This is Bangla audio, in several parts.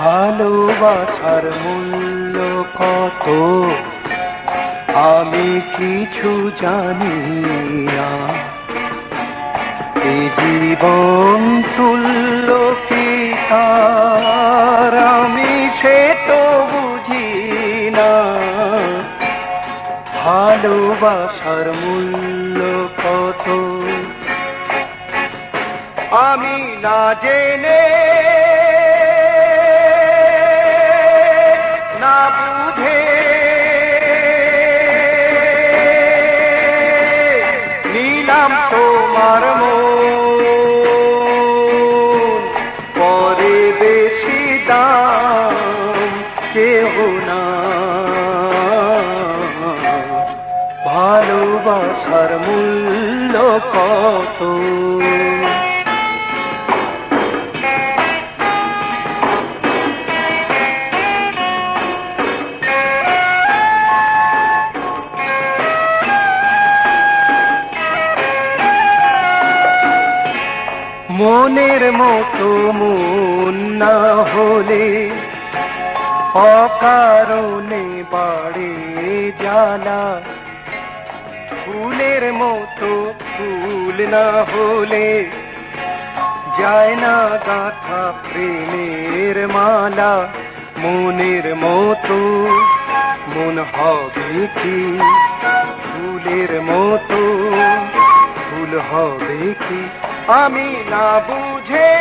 ভালোবাসার মূল্য কত আমি কিছু জানি না, এই জীবন তুল্য কি তার আমি সে তো বুঝি না। ভালোবাসার মূল্য কত আমি না জেনে না বুঝে নিলাম তোমার মন, পরে বেশি দাম কেহ না। ভালোবাসার মূল্য কত মনের মতো মন না হলে অকারণে বাড়ে জ্বালা, ফুলের মতো ফুল না হলে যায় না গাঁথা প্রেমের মালা। মনের মতো মন হবে কি ফুলের মতো ফুল হবে কি আমি না বুঝে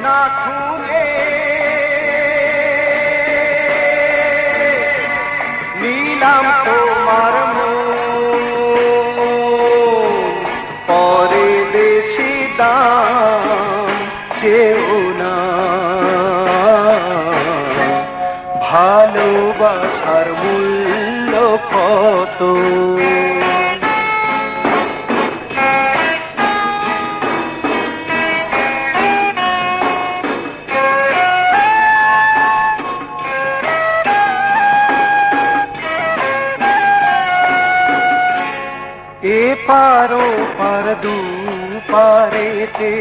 না খুঁজে নিলাম তোমার মন, পরে বেশি দাম চেও না। ভালোবাসার মূল্য কত পারো পার দু পারেতে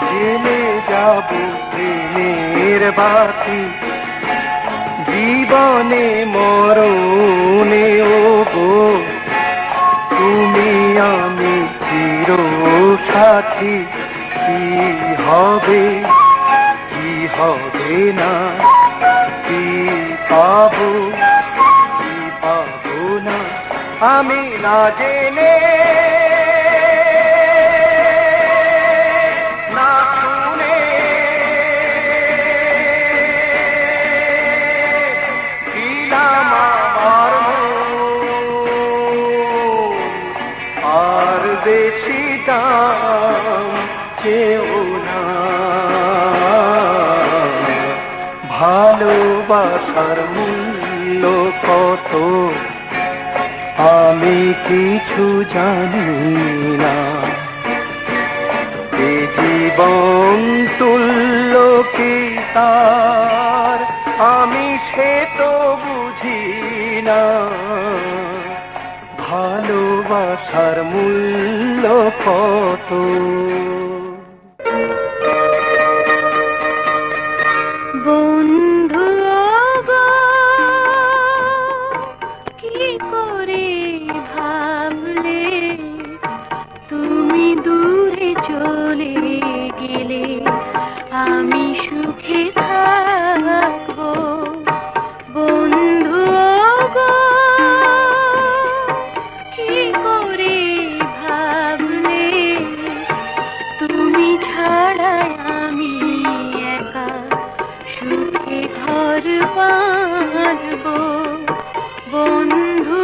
জেলে যাব প্রেমের বাতি, জীবনে মরণে ও গো তুমি আমি চির সাথী। কি হবে কি হবে না, কি পাবো কি পাবো না আমি না জেনে না শুনে দিলাম আমার মন, আর বেশি দাম কেউ না। ভালোবাসার মূল্য কত আমি কিছু জানি না, এ জীবন তুল্য কি তার আমি সে তো বুঝি না। ভালোবাসার মূল্য কত বন্ধু কি করে ভাবলে তুমি দূরে চলে গেলে আমি সুখে থাকবো। বন্ধু কি করে ভাবলে তুমি ছাড়াই আমি একা সুখে ঘর বাঁধবো। বন্ধু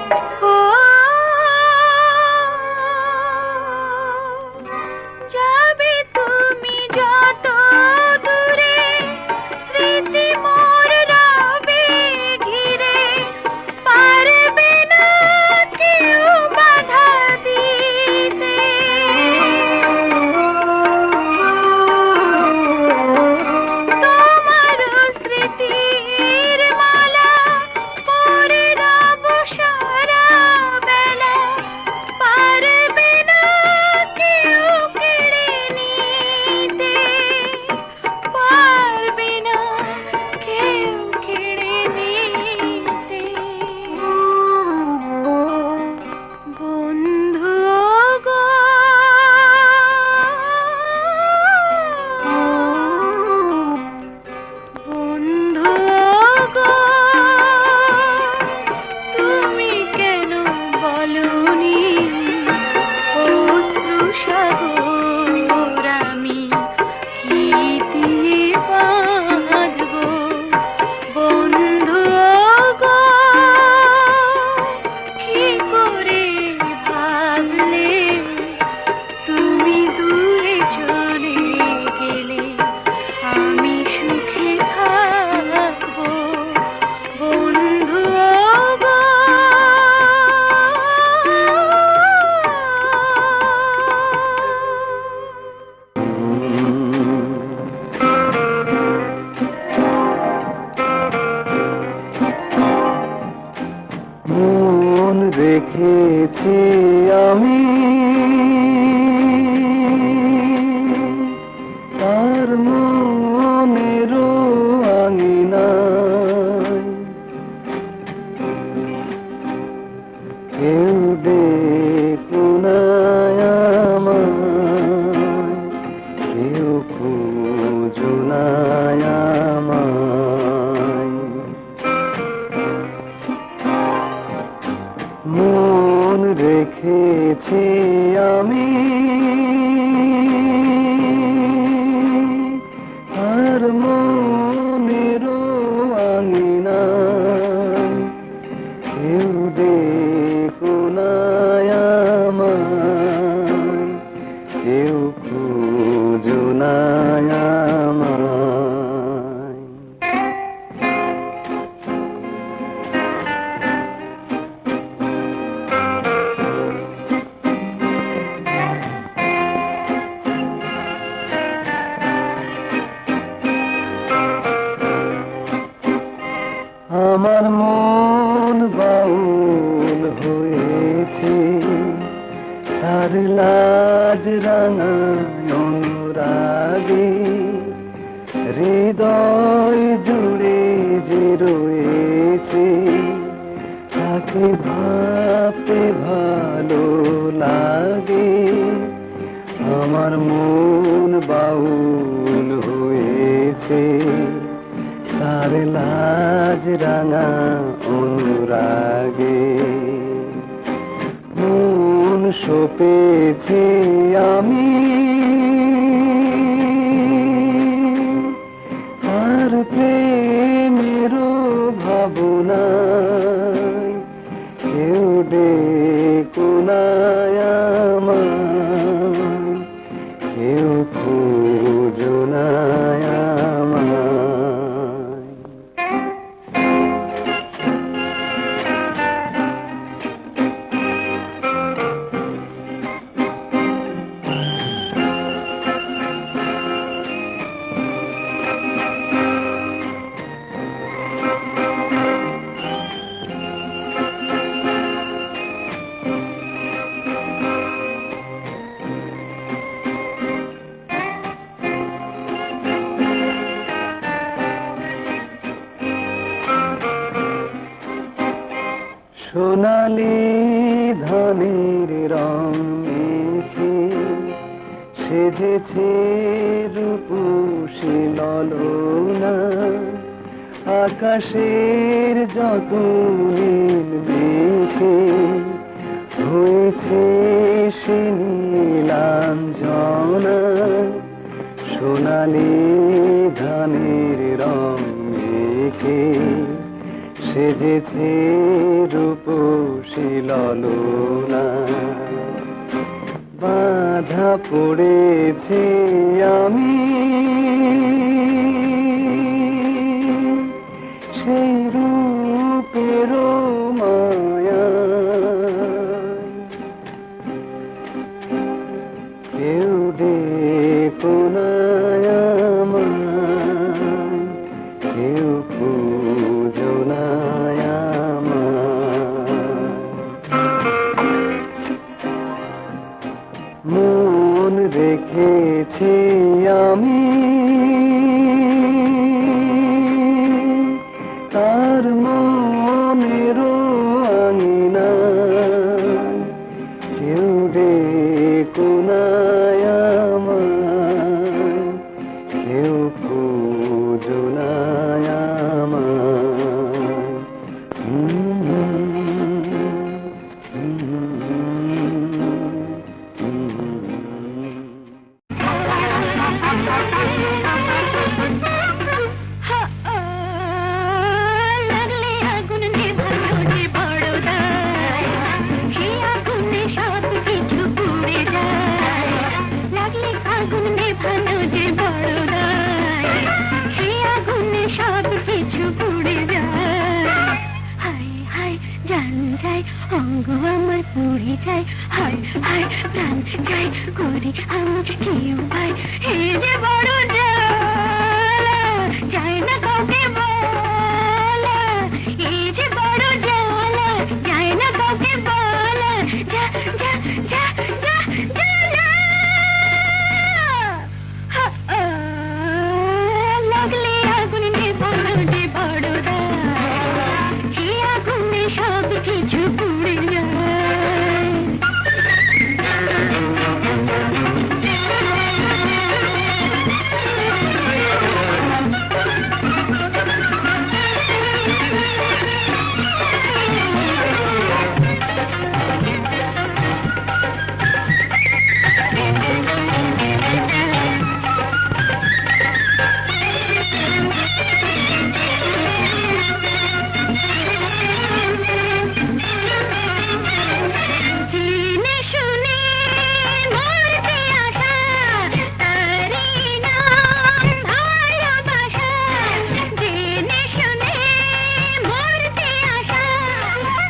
ও যাবে তুমি যত দূরে, স্মৃতি মোর রবে ঘিরে, পারবে না কেউ বাধা দিতে। তোমার স্মৃতির মালা পরে রব সারা বেলা, পারবে না কেউ কেড়ে নিতে, পারবে না কেউ কেড়ে নিতে। বন্ধু গো বন্ধু গো, তুমি কেন বলনি অশ্রু সাগর আমি কি দিয়ে বাঁধব? বন্ধু গো, কি করে ভাবলে তুমি দূরে চলে গেলে আমি সুখে থাকবো? বন্ধু গো মন রেখেছি আমি তার মনেরও আঙিনায়, কেউ দেখো না আমায়, কেউ খোঁজো না আমায়। মন রেখেছি আমি আর মনেরও আঙিনায়, কেউ দেখো না আমায়, কেউ খোঁজো না আমায়। আমার মন বাউল হয়েছে, তার লাজ রাঙা অনুরাগে, হৃদয় জুড়ে যে রয়েছে, তাকে ভাবতে ভালো লাগে। আমার মন বাউল হয়েছে, তার লাজ রাঙা অনুরাগে, মন সপেছি আমি আর প্রেমেরও ভাবনায়, কেউ ডেকো না আমায়, কেউ খোঁজো না আমায়। সোনালি ধানের রং মেখে সেজেছে রূপসী ললনা, আকাশের যত নীল মেঘে হয়েছে সে নীলাঞ্জনা। সোনালি ধানের রং মেখে সেজেছে রূপসী ললনা, বাধা পড়েছি আমি সেই রূপের মায়া। কেউ ডেকো না আমায়, কেউ পুজো না আমায়। মন রেখেছি আমি তার মনেরও আঙিনায়, কেউ ডেকো না আমায়, কেউ পুজো না আমায়। লাগলে আগুন নেভানো যে বড় দায়, সেই আগুনে সব কিছু পুড়ে যায়। লাগলে আগুন নেভানো যে বড় দায়, সেই আগুনে সব কিছু পুড়ে যায়। হায় হায় জান যায়, অঙ্গ আমার পুড়ে যায়। হায় হায় প্রাণ যায়, করি আমি কি উপায়? হে যে বড় জ্বালা, যায় না কাউকে বলা। এই যে বড় জ্বালা, যায় না কাউকে বলা। যা যা যা যা জ্বালা। লাগলে আগুন নেভানো যে বড় দায়, সে আগুনে সব কিছু পুড়ে যায়। জেনে শুনে মরতে আসা, তারই নাম ভালোবাসা। জেনে শুনে মরতে আসা,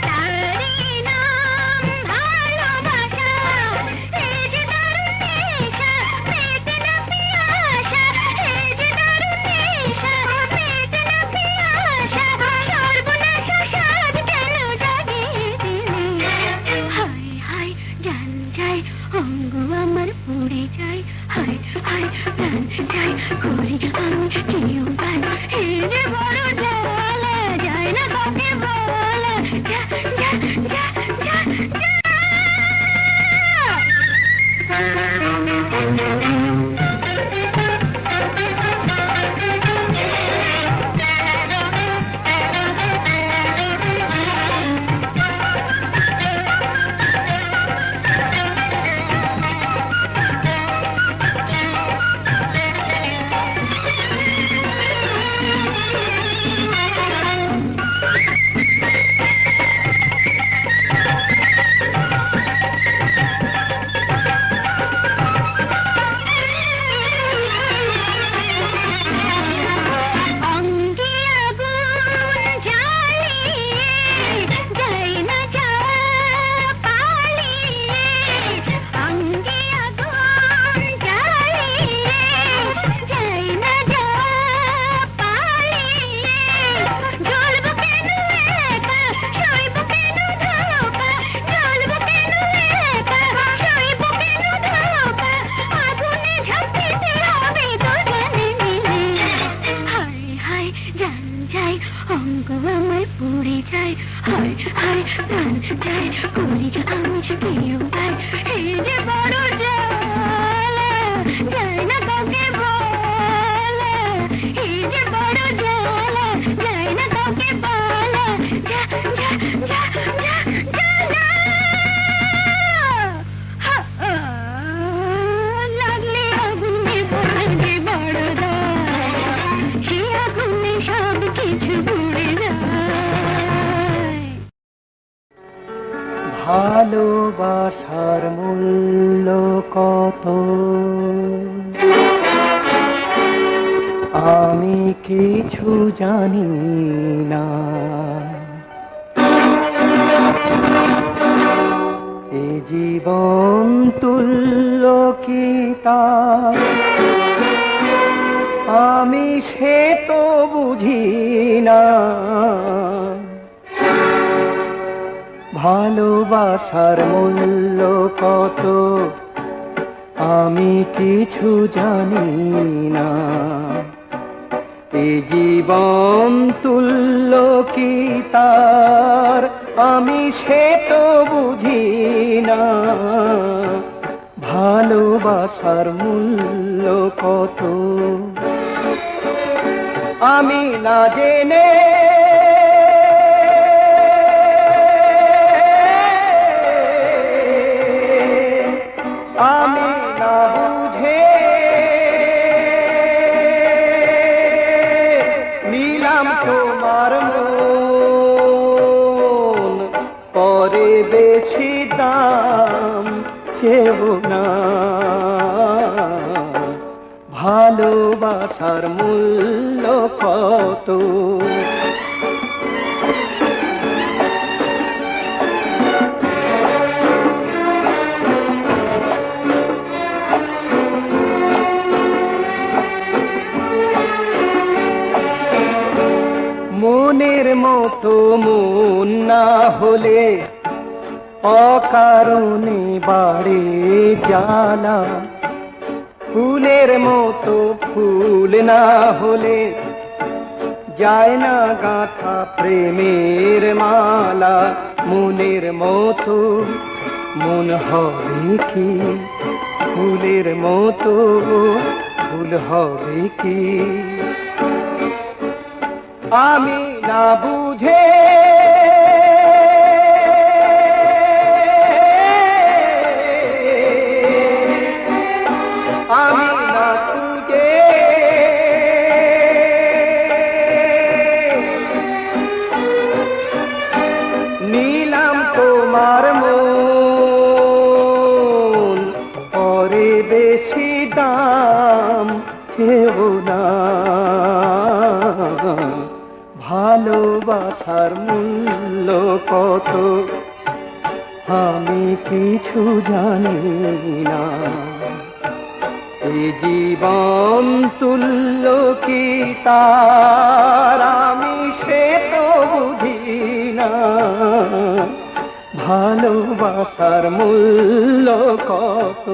তারই নাম ভালোবাসা। এই যে দারুণ নেশা, মেটে না পিয়াসা। এই যে দারুণ নেশা, মেটে না পিয়াসা। সর্বনাশা সাধ কেন জাগিয়ে দিলে? হায় হায় জান যায়, অঙ্গ আমার পুড়ে যায়। হায় হায় প্রাণ যায়, করি আমি কি উপায়? হে যে বড় জ্বালা, যায় না কাউকে বলা। যা যা যা যা যা। কিছু জানি না। এ জীবন তুল্য কি তা আমি সে তো বুঝি না। ভালোবাসার মূল্য কত আমি কিছু জানি না। এ জীবন তুল্য কি তার আমি সে তো বুঝি না। ভালোবাসার মূল্য কত আমি না জেনে আমি না বুঝে নিলাম তোমার মন, পরে বেশি দাম চেও না। ভালোবাসার মূল্য কত মনের মতো মন না হলে অকারণে বাড়ে জ্বালা। ফুলের মতো ফুল না হলে যায় না গাঁথা প্রেমের মালা। মনের মতো মন হবে কি ফুলের মতো ফুল হবে কি আমি না বুঝে আমি না তুঝে নিলাম তোমার মন, পরে বেশি দাম চেও না। ভালোবাসার মূল্য কত আমি কিছু জানি না। এ জীবন তুল্য কি তার আমি সে তো বুঝি না। ভালোবাসার মূল্য কত